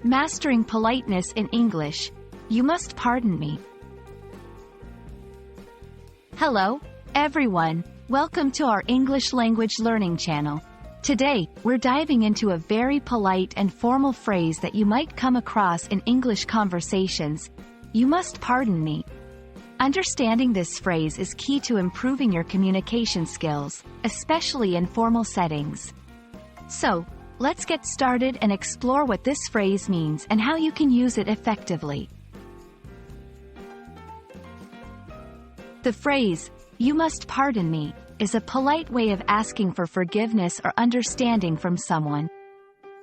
Mastering politeness in English. You must pardon me. Hello, everyone. Welcome to our English language learning channel. Today, we're diving into a very polite and formal phrase that you might come across in English conversations. You must pardon me. Understanding this phrase is key to improving your communication skills, especially in formal settings. So, let's get started and explore what this phrase means and how you can use it effectively. The phrase, "You must pardon me," is a polite way of asking for forgiveness or understanding from someone.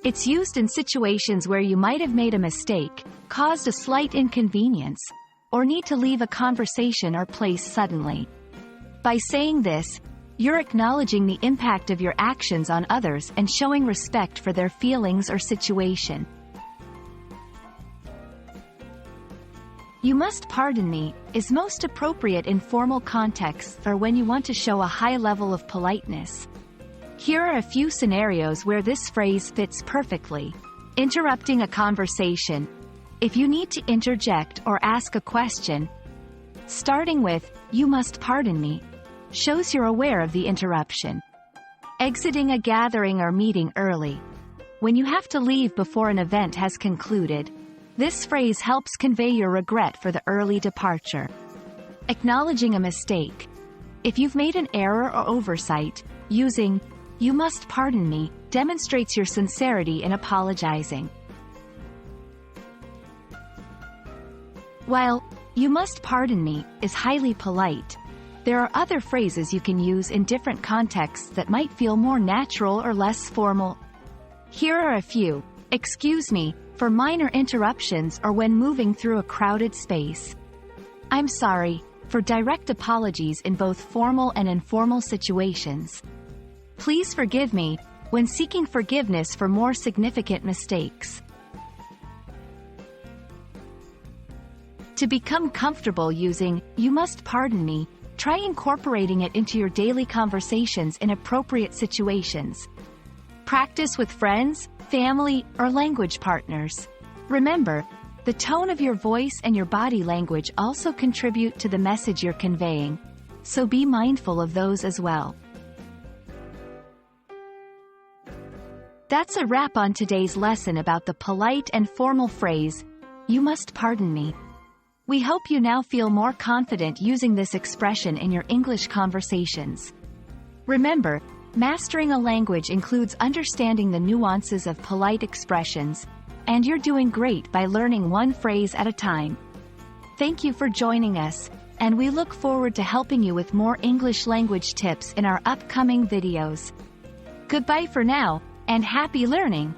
It's used in situations where you might have made a mistake, caused a slight inconvenience, or need to leave a conversation or place suddenly. By saying this, you're acknowledging the impact of your actions on others and showing respect for their feelings or situation. "You must pardon me" is most appropriate in formal contexts or when you want to show a high level of politeness. Here are a few scenarios where this phrase fits perfectly. Interrupting a conversation. If you need to interject or ask a question, starting with, "You must pardon me," shows you're aware of the interruption. Exiting a gathering or meeting early. When you have to leave before an event has concluded, this phrase helps convey your regret for the early departure. Acknowledging a mistake. If you've made an error or oversight, using "You must pardon me" demonstrates your sincerity in apologizing. While "you must pardon me" is highly polite, there are other phrases you can use in different contexts that might feel more natural or less formal. Here are a few. "Excuse me," for minor interruptions or when moving through a crowded space. "I'm sorry," for direct apologies in both formal and informal situations. "Please forgive me," when seeking forgiveness for more significant mistakes. To become comfortable using "You must pardon me," try incorporating it into your daily conversations in appropriate situations. Practice with friends, family, or language partners. Remember, the tone of your voice and your body language also contribute to the message you're conveying, so be mindful of those as well. That's a wrap on today's lesson about the polite and formal phrase, "You must pardon me." We hope you now feel more confident using this expression in your English conversations. Remember, mastering a language includes understanding the nuances of polite expressions, and you're doing great by learning one phrase at a time. Thank you for joining us, and we look forward to helping you with more English language tips in our upcoming videos. Goodbye for now, and happy learning!